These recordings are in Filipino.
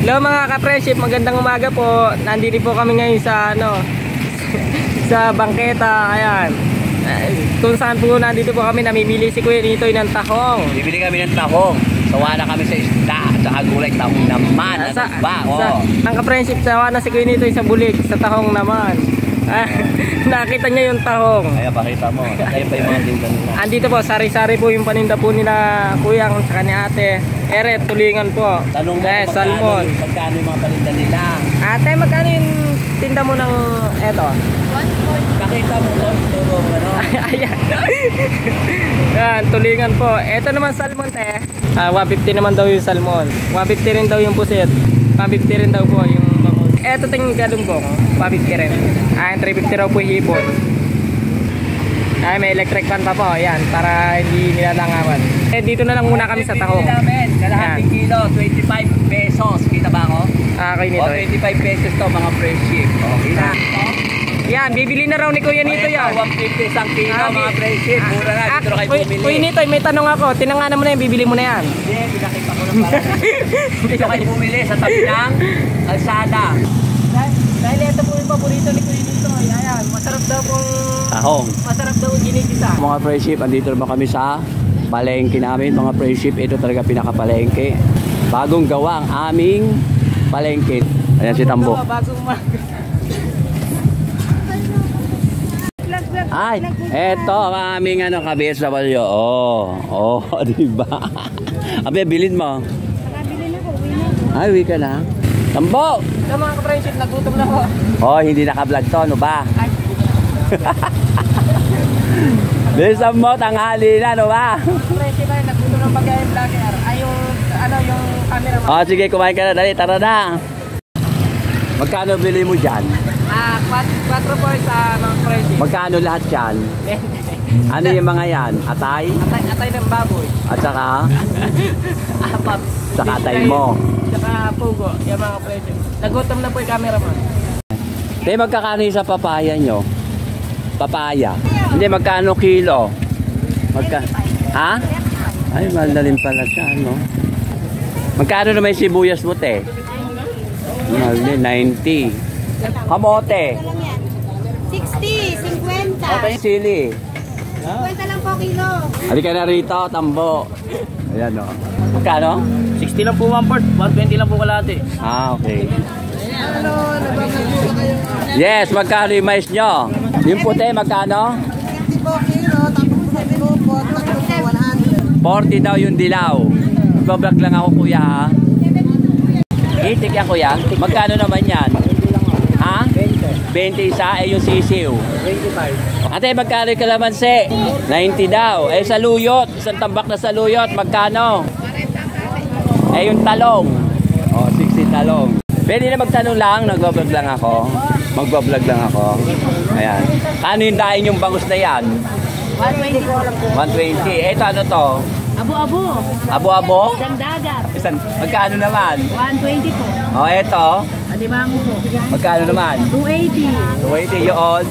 Hello mga ka-friendship, magandang umaga po. Nandito po kami ngayon sa sa bangketa. Ayan. Kung saan po nandito po kami, namimili si Kuya Nitoy ng tahong. Bibili kami ng tahong. Sawa na kami sa isda, sa gulay, tahong naman. Ang ka-friendship, sawa na si Kuya Nitoy sa bulig, sa tahong naman. Nakita niya yung tahong. Kaya pakita mo. Kaya pa yung mga tinda nila. Andito po, sari-sari po yung paninda po nila Kuyang sa ni Ate. Eret, tulingan po. Tanong mo salmon. Magkano yung mga paninda nila? Ate, magkano yung tinda mo ng eto? 140. Pakita mo to. Ano? Ayan. Yan, tulingan po. Eto naman salmon, te. 150 naman daw yung salmon. 150 rin daw yung pusit. 150 rin daw po yung bangus. Eto ting galumbong. 150 rin. 350 raw po yung hipon. May electric fan pa po. Ayan, para hindi nilalangawan. Dito na lang muna kami sa tahong. Kalahating kilo, 25 pesos. Kita ba ako? Okay nito. 25 pesos to mga friendship. Okay na. Yan, bibili na raw ni Kuya Nito yan. 150 isang kilo mga friendship. Mura na, dito na kayo bumili. Kuya Nito, may tanong ako. Tinanganan mo na yan, bibili mo na yan. Hindi, pinakita ko na para. Dito kayo bumili sa tabi ng kalsada. Dahil ito po yung paborito ni Kuya Nito. Ayan, masarap daw pong tahong. Masarap daw ginigisa. Mga friendship, andito naman kami sa palengke namin. Mga friendship, ito talaga pinakapalengke. Bagong gawa ang aming palengke. Ayan si Tambo. Ay, eto ang aming kabis na balyo. Oh, di ba? Abe, bilin mo. Nakabili na ko, uwi na. Ay, uwi ka na. Tambo! Ito mga ka-friendship, nagutom na ko. Oh, hindi naka-vlog to, ano ba? Bilisan mo, tanghali na, ano ba? Friendship ay nagutom ng pagkain vlogger. Ay, yung camera mo. Oh, sige, kumain ka na, dali, tara na. Magkano bili mo dyan? 4 po sa mga friendship. Magkano lahat yan? Ano yung mga yan? Atay? Atay ng baboy. At saka? Apap. Saka atay mo. Saka pugo, yung mga friendship. Nagutom na po yung camera mo. Hindi, magkakano yung sa papaya nyo? Papaya. Hindi, magkano kilo? Ha? Ay, mahal na rin pala siya, no? Magkano naman yung sibuyas mo, te? Mahal din, 90. Kamote? 60, 50. Okay, sili. 50 lang po kilo. Halika na rito, Tambo. Ayan, no? Magkano? 60 lang po 1/4, 120 lang po kalahati. Okay. Yes, magkano yung mais nyo? Yung puti, magkano? 50 po kilo, tapos 70 po, 40 daw yung dilaw. Bablog lang ako, kuya, ha? Itik yan, kuya. Magkano naman yan? Ha? 20 isa, yung sisiw. 25. Ate, magkano yung kalamansi? 90 daw. Sa luyot, isang tambak na sa luyot, magkano? Yung talong. 60 talong. Pwede na magtanong lang, nagbablog lang ako. Magbablog lang ako. Ayan. Kano yung daing yung bangus na yan? 120 po. 120. Ito ano to? Abo-abo. Abo-abo? Isang dagat. Magkano naman? 120 po. Ito. Alimango po. Magkano naman? 280. 280 yun.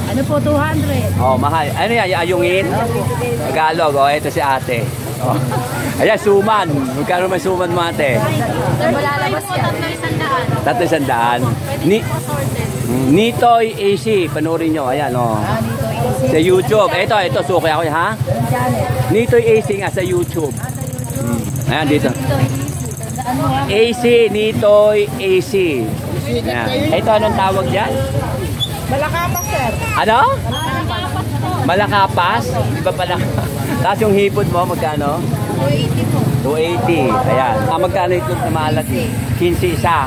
Ano po, 200. Mahal. Ano yan? Ayungin? Tagalog. Ito si ate. Ayan, suman. Magkano may suman mo, ate? Sir, malalabas yan. 300. Nitoy AC. Panoorin nyo. Ayan, sa YouTube. Ito, suki ako, ha? Nitoy AC nga sa YouTube. Ayan, dito. AC, Nitoy AC. Ayan. Ito, anong tawag dyan? Malakapas, sir. Ano? Malakapas? Iba pala. Tapos yung hipon mo, magkano? 280 po. 280. Ayan. Magkano ito na maalat? 15 isa.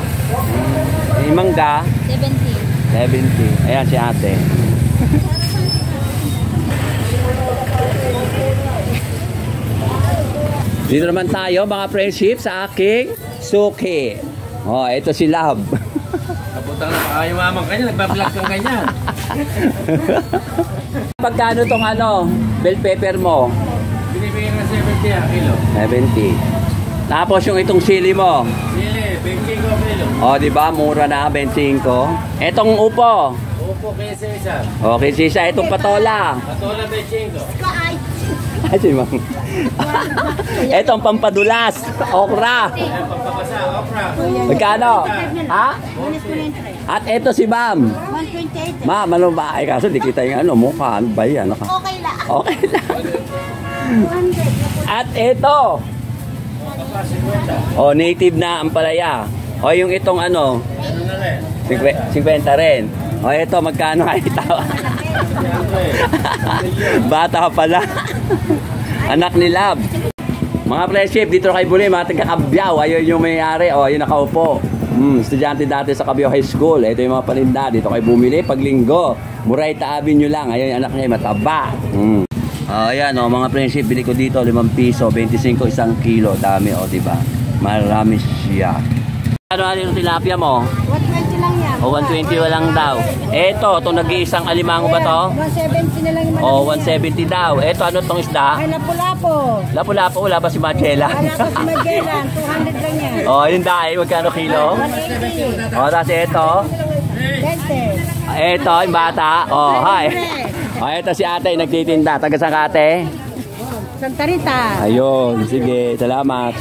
Yung mangga? 70. 70. Ayan si ate. Dito naman tayo mga friendship sa aking suki. Ito si Love. Kaputang na baka yung mamang kanya, nagbablog kang kanya. Pagkano tong bell pepper mo? Binibigyan na 70 kilo. 70. Tapos yung itong sili mo? Sili, 25 kilo. Di ba? Mura na, 25. Etong upo? Opo, po, 15 isa. Okay, sisa. Itong patola. Patola 25. Ay, si Mang. Itong pampadulas. Okra. Ayan, pampapasa, okra. Magkano? Ha? At ito si Ma'am. 128. Ma'am, ano ba? Ay, kaso di kita yung ano, mukha. Ano ba yan? Okay lang. Okay lang. At ito. Oh, native na ampalaya. O, yung itong ano, Ano na rin? 50 rin. O, ito, magkano kayo tawa? Bata ka pala. Anak ni Lab. Mga friendship, dito kayo buli, mga taga-Kabyaw. Ayun yung may-ari. O, ayun nakaupo. Estudyante dati sa Kabyaw High School. Ito yung mga paninda. Dito kayo bumili pag linggo. Murayta Avenue lang. Ayun yung anak niya, mataba. Ayan, o, mga friendship, bili ko dito, 5 piso, 25 isang kilo. Dami, o, diba? Marami siya. Ano yung tilapia mo? 120 lang yan. O, 120 walang daw. Eto, itong nag-iisang alimango ba to? 170 na lang yung O, 170 daw. Eto, ano itong isda? Ay, lapu-lapo. Lapu-lapu, wala pa si Machela. Wala ko si Magellan. 200 lang yan. O, yun dahil, magkano kilo? 180. O, tapos eto. 20. Eto, yung bata. O, hi. O, eto si ate, nagtitinda. Taga saan ka, ate? Santa Rita. Ayun, sige, salamat.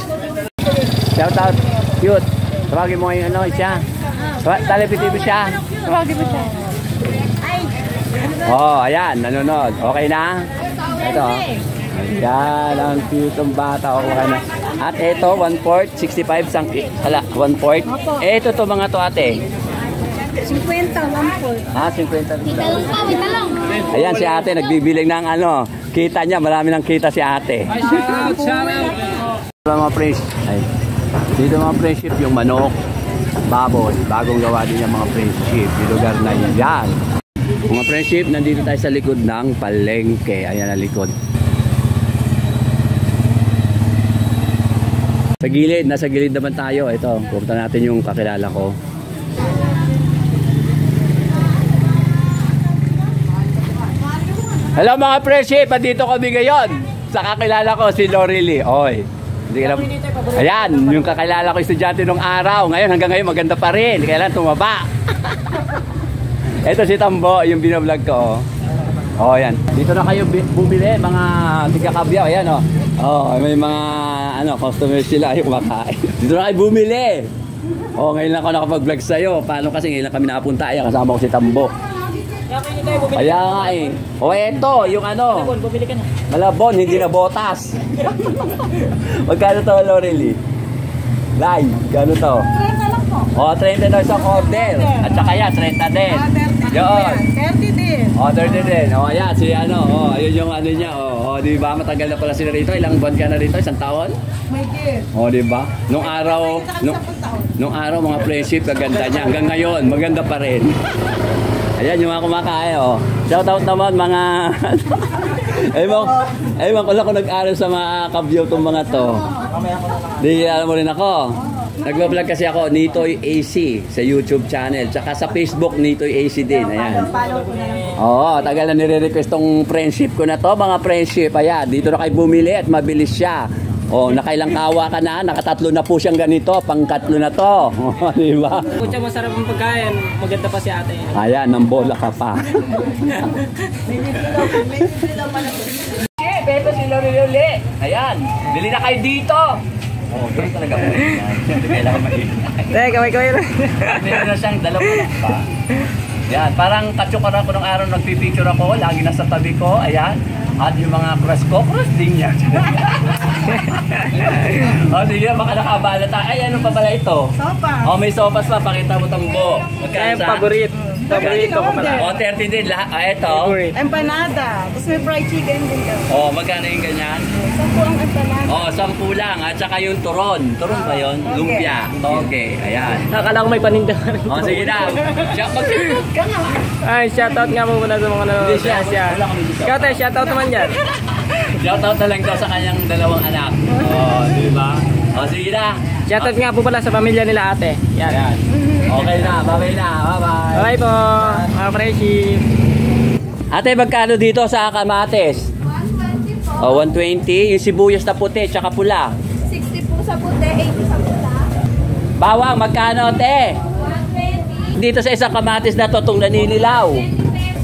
Shout out, cute. Tawagin mo yung ano, siya. Talipitibo siya. Tawagin mo siya. Ay. Oh, ayan, nanonood. Okay na? Ito. Ayan, ang cute ng bata. Okay na. At ito, 1/4, 65 ala, 1/4. Ito to mga to, ate. 50 lang po. 50 rin daw. Talong. Ayan, si ate, nagbibiling ng ano. Kita niya, marami ng kita si ate. Ay, shout out. Mga friends, ay, dito mga friendship, yung manok, baboy, bagong gawa din yung mga friendship, yung lugar na yan. Mga friendship, nandito tayo sa likod ng palengke. Ayan ang likod. Sa gilid, nasa gilid naman tayo. Ito, pupunta natin yung kakilala ko. Hello mga friendship, dito kami ngayon. Sa kakilala ko, si Lorely. Oy. Hindi ka lang. Ayan, yung kakilala ko estudyante nung araw. Ngayon, hanggang ngayon, maganda pa rin. Kailan tumaba. Ito si Tambo, yung binablog ko. Oh, ayan. Dito na kayo bumili, mga tiga-Kabyaw. Ayan, oh. Oh, may mga customers sila yung kumakain. Dito na kayo bumili. Oh, ngayon lang ako nakapag-vlog sa'yo. Paano kasi ngayon lang kami nakapunta. Ayan, kasama ko si Tambo. Kaya nga eh. O eto, yung ano. Bumili ka na. Malabon, hindi na botas. Magkano to, Lorely? Live, gano to? 30 lang po. O, 30 daw isang order. At saka yan, 30 din. Yun. 30 din. O, 30 din. O, ayan, si ano. O, ayun yung ano niya. O, di ba, matagal na pala sila rito. Ilang buwan ka na rito? Isang taon? May gift. O, di ba? Nung araw, mga friendship, kaganda niya. Hanggang ngayon, maganda pa rin. Ayan yung mga kumakain, oh. Shoutout naman mga... Ewan ko lang kung nag-aral sa mga Kabyaw tong mga to. Di alam mo rin ako. Nag-vlog kasi ako, Nitoy AC, sa YouTube channel. Tsaka sa Facebook, Nitoy AC din. Ayan. Oo, tagal na nire-request tong friendship ko na to, mga friendship. Ayan, dito na kayo bumili at mabilis siya. Oh, nakailang kawa ka na, nakatatlo na po siyang ganito, pangkatlo na to. Oh, di ba? Kutsa masarap ang pagkain. Maganda pa si ate. Ayan, nang bola ka pa. Beto si Lorely. Ayan, bili na kayo dito. Oh, ganun talaga po. Kailangan mahina. Kamay-kamay na. Meron na siyang dalawa pa. Yan, parang katsukara ko nung araw nagpipicture ako, lagi nasa tabi ko, ayan. At yung mga cross ko, cross din niya. O, sige, baka nakabala tayo. Ay, ano pa pala ito? Sopa. O, may sopas pa, pakita mo Tambo. Kaya yung paborito ko pala. O, 30 din lahat. Ah, ito. Empanada. Tapos may fried chicken din ka. O, magkano yung ganyan? 10 ang empanada. O, 10 lang. At saka yung turon. Turon ba yun? Lumpia. Toge. Ayan. Nakala ko may paninda ka rin. O, sige na. Mag-shoutout ka nga. Ay, shoutout nga muna sa mga nanonood. Hindi siya. Wala kami dito. Ikaw tayo, shoutout naman dyan. Shoutout na lang daw sa kanyang dalawang anak. O, di ba? O, sige na. Shoutout nga po pala sa pamilya nila ate. Yan. Ayan. Okay na. Bye-bye na. Bye-bye. Bye po, mga friendship. Ate, magkano dito sa kamates? 120 po. O, 120. Yung sibuyas na puti, tsaka pula. 60 po sa puti, 80 sa pula. Bawang, magkano, te? 120. dito sa isang kamatis na to, itong naninilaw.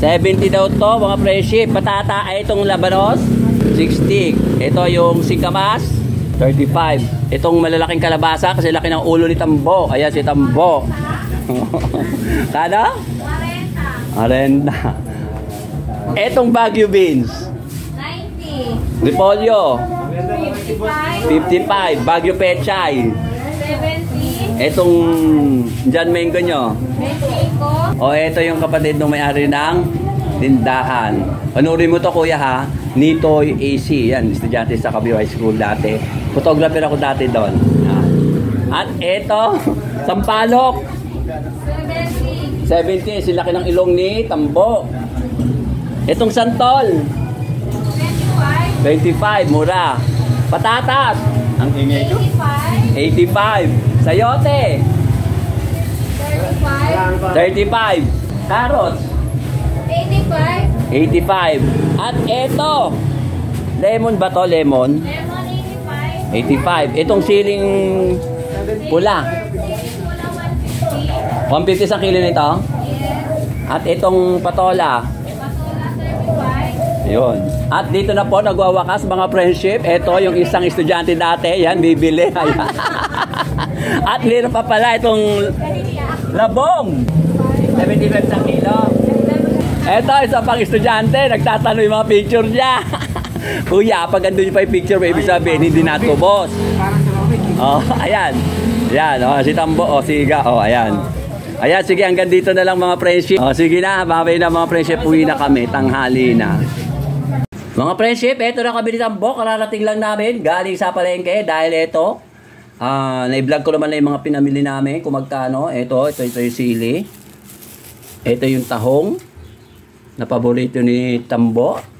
70 daw to, mga friendship. Patata ay itong labanos, 60. Ito yung singkamas, 35. Itong malalaking kalabasa kasi laki ng ulo ni Tambo. Ayan si Tambo. Kada? 40. Etong Baguio beans, 90. repolyo, 55. 55. Baguio pechay. 70. Etong John Mengo nyo. 25. O eto yung kapatid ng may-ari ng tindahan. Panurin mo to kuya ha. Nitoy AC. Yan, estudyante sa Cabio High School dati. Photographer ako dati doon. At eto, Sampalok. 70. 70. Sila ng ilong ni Tambo. Etong Santol. 25. 25. Mura. Patatas. Ang ingay ko. 85. 85. Sayote. 35. 35. Carrots. 85. 85. At eto. Lemon ba to? Lemon? Lemon 85. 85. Itong siling pula. Siling pula 150. 150 sa kilo nito. Yes. At itong patola. Patola 35. Yun. At dito na po nagwawakas mga friendship. Ito yung isang estudyante dati. Yan, bibili. Ayan. At meron pa pala itong labong. 75 sa kilo. Ito, isa pang estudyante. Nagtatanong yung mga picture niya. Kuya, pag andun yung pa yung picture, may ibig sabihin, hindi natubos. Oh, ayan. Ayan, oh, si Tambo, oh, si Iga, oh, ayan. Ayan, sige, hanggang dito na lang mga friendship. Oh, sige na, babay na mga friendship. Uwi na kami, tanghali na. Mga friendship, eto na kami ni Tambo. Kararating lang namin, galing sa palengke. Dahil eto, na-vlog ko naman na yung mga pinamili namin. Kung magkano, ito yung sili. Ito yung tahong na paborito ni Tambo.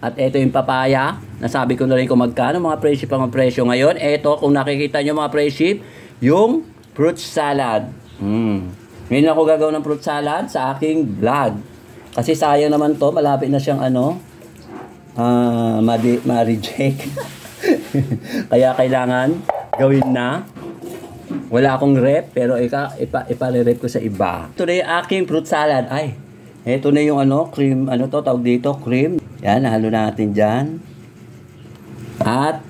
At ito yung papaya. Nasabi ko na rin kung magkano mga friendship ang presyo ngayon. Ito, kung nakikita nyo mga friendship, yung fruit salad. Ngayon ako gagawin ng fruit salad sa aking vlog. Kasi sayang naman to, malapit na siyang ma-reject. Kaya kailangan gawin na. Wala akong rep, pero ipare-rep ko sa iba. Ito na yung aking fruit salad. Ay, ito na yung cream, tawag dito, cream. Yan, halo natin dyan. At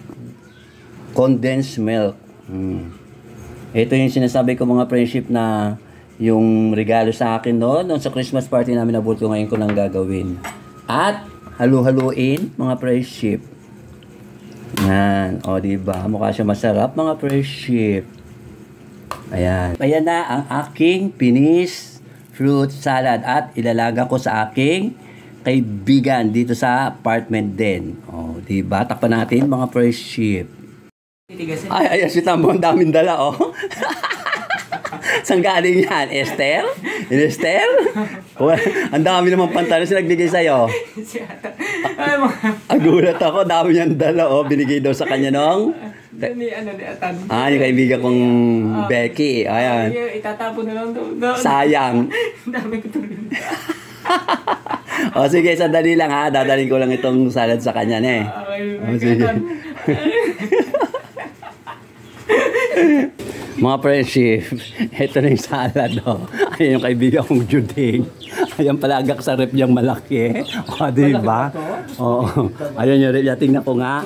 condensed milk. Ito yung sinasabi ko mga friendship na yung regalo sa akin noon sa Christmas party namin na ko ngayon ko nang gagawin. At halu-haluin mga friendship. Yan, o diba? Mukha siya masarap mga friendship. Ayan. Ayan na ang aking finished fruit salad at ilalaga ko sa aking kaibigan dito sa apartment din. O, diba? Takpan natin mga friendship. Ay, si Tambo, ang daming dala, oh. Saan galing yan? Esther? Esther? Ang dami naman pantalon na nagbigay sa'yo. Agulat ako, dami niyang dala, oh. Binigay daw sa kanya nung... Ni Atan. yung kaibigan kong Becky. Ayan. Itatapon na lang doon. Sayang. Dami ko tuloy. O sige, sandali lang ha. Dadalhin ko lang itong salad sa kanya, ne. O sige. Mga friendship, ito na yung salad, oh. Ayan yung kaibigan kong Juding. Ayan palagak sa rep niyang malaki. O, diba? Oo. Ayan yung rep niya. Tingnan ko nga.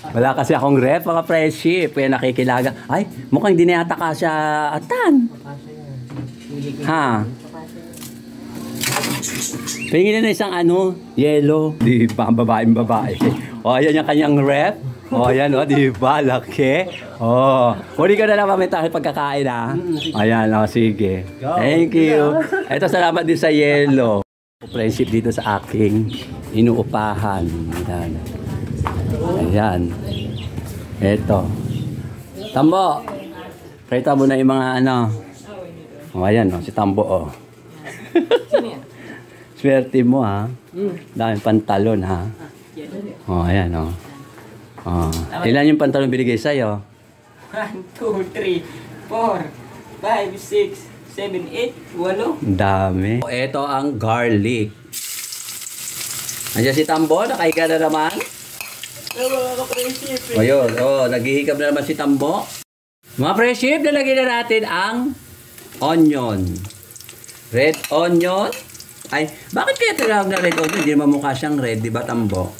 Wala kasi akong rep, mga friendship. Kaya nakikilaga. Ay, mukhang hindi na yata kasya Atan. Ha? Pingin na isang yellow. Di ba? Babaeng babae. O, ayan yung kanyang rep. O, ayan, o, di ba? Laki. O, huli ka na lang mamita kahit pagkakain, ha? Ayan, o, sige. Thank you. Ito, salamat din sa yellow. Friendship dito sa aking inuupahan. Ayan. Ayan. Ito. Tambo. Kita mo na yung mga O, ayan, o, si Tambo, o. Sino yan? Swerte mo, ha? Daming pantalon, ha? O, ayan, o. Ilan yung pantalon binigay sa'yo? 1, 2, 3, 4, 5, 6, 7, 8, 8. Dami. Ito ang garlic. Andiyan si Tambo, nakahiga na naman. O yun, naghihikab na naman si Tambo. Mga friendship, lalagyan na natin ang onion. Red onion. Ay, bakit kaya tinawag na red onion? Hindi naman mukha siyang red, di ba, Tambo?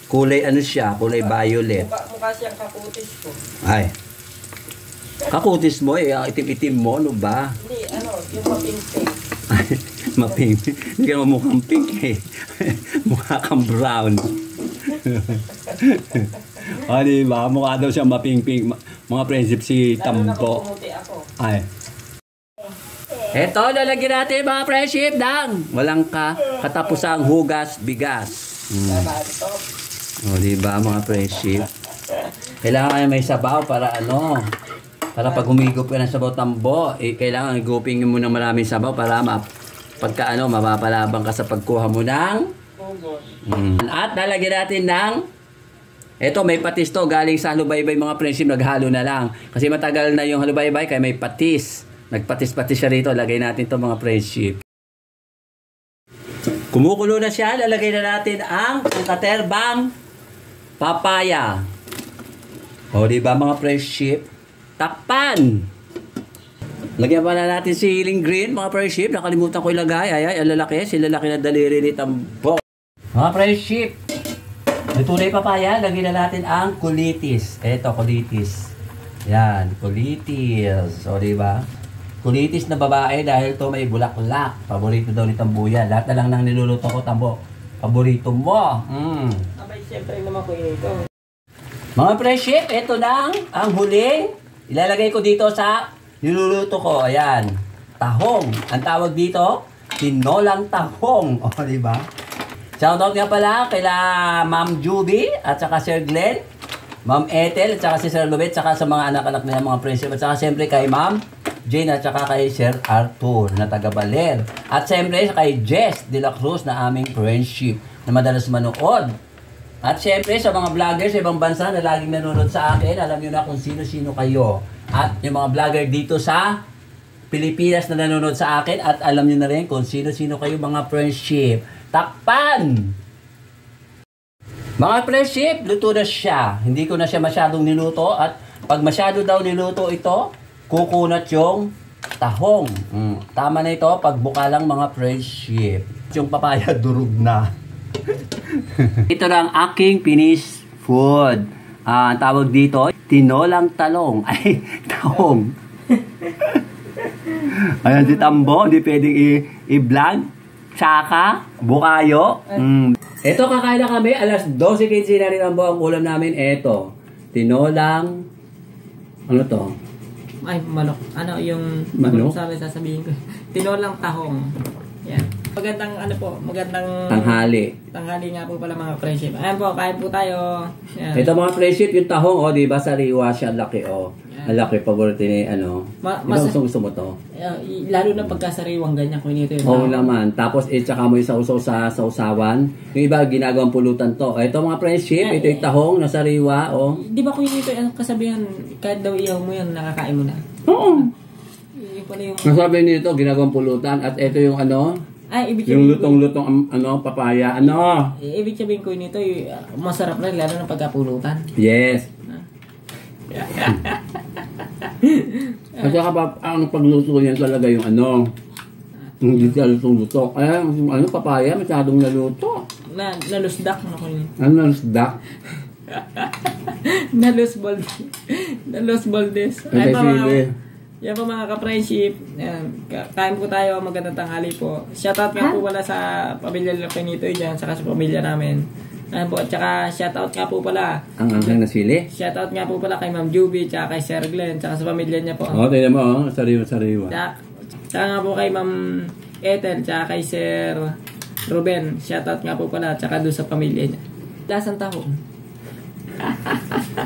Kulay ano siya? Kulay violet. Mukha siyang kaputis ko. Ay. Kakutis mo eh, ang itim-itim mo, ano ba? Hindi, yung mapink-pink. Ay, mapink. Hindi ka naman mukhang pink eh. Mukha kang brown. O, diba? Mukha daw siyang mapink-pink. Mga prinsip si Tambo. Ay. Eto, lalagyan natin mga friendship ng walang katapusang hugas, bigas. O, diba mga friendship? Kailangan may sabaw para ano? Para pag humigop ka ng sabaw Tambo, kailangan gupingin mo ng maraming sabaw para pagka mapapalabang ka sa pagkuha mo ng At lalagyan natin ng eto, may patis to galing sa halubaybay mga friendship, naghalo na lang. Kasi matagal na yung halubaybay kaya may patis. Nagpatis-patis siya rito. Lagay natin to mga friendship. Kumukulo na siya. Lalagay na natin ang katerbang papaya. O, diba mga friendship? Takpan! Lagyan pa na natin si healing green mga friendship. Nakalimutan ko ilagay. Ay, ang lalaki. Si lalaki na daliri ni Tambo. Mga friendship. Ito na yung papaya. Lagyan na natin ang kulitis. Eto, kulitis. Yan, kulitis. O, diba? Kulitis na babae dahil to may bulaklak. Paborito daw ni Tambo yan. Lahat na lang nang niluluto ko, Tambo. Paborito mo. Abay, siyempre naman ko ito. Mga friendship, ito na ang huling. Ilalagay ko dito sa niluluto ko. Ayan. Tahong. Ang tawag dito, tinolang tahong. O, diba? Shoutout nga pala kay Ma'am Juby at saka Sir Glenn, Ma'am Ethel at saka si Sir Lubet, at saka sa mga anak-anak nila mga friendship, at saka siyempre kay Ma'am Jane at saka kay Sir Arthur na taga Baler. At siyempre kay Jess de la Cruz na aming friendship na madalas manood. At siyempre sa mga vlogger sa ibang bansa na laging nanonood sa akin, alam nyo na kung sino-sino kayo. At yung mga vlogger dito sa Pilipinas na nanonood sa akin, at alam nyo na rin kung sino-sino kayo mga friendship. Takpan! Mga friendship, luto na siya. Hindi ko na siya masyadong niluto, at pag masyado daw niluto ito, kukunat yung tahong. Tama na ito, pagbuka lang mga friendship. Yung papaya durog na. Ito na ang aking finished food. Ang tawag dito, tinolang talong. Ay, tahong. Ayan si Tambo, hindi pwedeng i-vlog. Tsaka, bukayo. Ito, kakain na kami. Alas 12:15 na rin Tambo ang ulam namin. Ito, tinolang, ano to? Ay, manok. Ano yung manok? Sasabihin ko. Tinolang tahong. Yan. Magandang magandang tanghali. Tanghali nga po pala mga friendship. Ayan po, kain po tayo. Yan. Ito mga friendship, yung tahong, di ba sariwa siya, laki Ang laki, paborito ni gusto mo to? Lalo na pagkasariwang ganyan, kung ito yung Oo naman. Tapos, tsaka mo isausaw sa sausawan. Yung iba, ginagawang pulutan to. Ito mga friendship, ito yung tahong na sariwa, Di ba kung ito yung kasabihan, kahit daw iyaw mo yan, nakakain mo na? Oo. Yung pala yung... Nasabi nito, ginagawang pulutan. At ito yung ibig yung sabihin lutong-lutong papaya. Ibig sabihin ko nito, masarap na lalo ng pagkapulutan. Yes. At saka ang pagluto niyan talaga yung hindi siya lutong-luto. Papaya, masyadong naluto. Nalusdak na ko yun. Nalusdak? Nalusboldes. Yan po mga ka-friendship. Kain po tayo, magandang tanghali po. Shoutout nga po pala sa pamilya Pinito dyan, saka sa pamilya namin. Ayan po, at saka shoutout nga po pala. Ang na sili? Shoutout nga po pala kay Ma'am Juby, tsaka kay Sir Glenn, tsaka sa pamilya niya po. Tignan mo, sariwa-sariwa. Tsaka nga po kay Ma'am Ethel, tsaka kay Sir Ruben. Shoutout nga po pala, tsaka doon sa pamilya niya. Lasang tahong.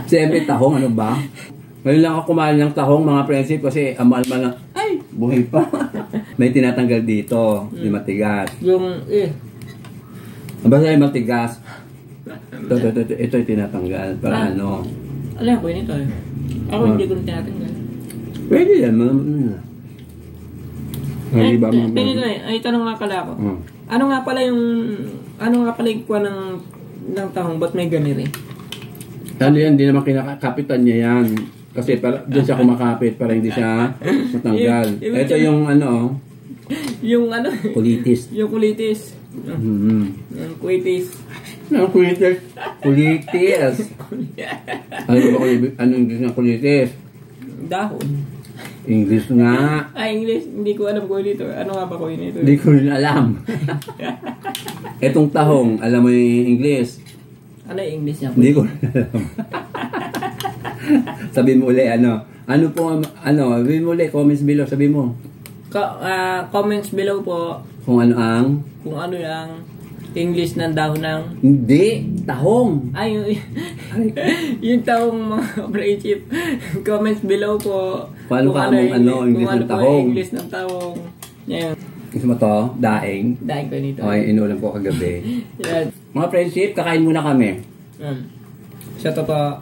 Siyempre tahong, ano ba? Ngayon lang ako kumain ng tahong mga friendship kasi amal-mal na, ay, buhay pa. May tinatanggal dito, yung matigas. Basta yung matigas. Ito yung tinatanggal para Ano po yun ito? Ako hindi ko tinatanggal. Pwede yan. Ay, tanong nga pala ako. Ano nga pala yung kuha ng tahong? Ba't may ganiri? Hindi naman kinakapitan niya yan. Kasi doon siya kumakapit para hindi siya matanggal. Ito yung Yung ano, Kulitis. yung kulitis. Mm-hmm. Yung kulitis. Ano kulitis? Kulitis. Ano ba kulitis? Ano English ng kulitis? Dahon. English nga. English. Hindi ko alam ko dito. Ano nga ba ko yun ito? Hindi ko rin alam. Etong tahong, alam mo yung English? Ano yung English niya? Hindi ko rin alam. Sabihin mo ulit, ano? Ano po, sabihin mo ulit, comments below, sabihin mo. Comments below po Kung ano ang? kung ano yung English ng dahon ng... Hindi, tahong. Ay, yung tahong mga friendship. Comments below po. Paano kung ka among English kung ano ng po tahong? English ng tahong. Yan. Gusto mo to? Daing. Dahil ko nito. Okay, inulam ko kagabi. Yan. Mga friendship, kakain muna kami. Sa totoo,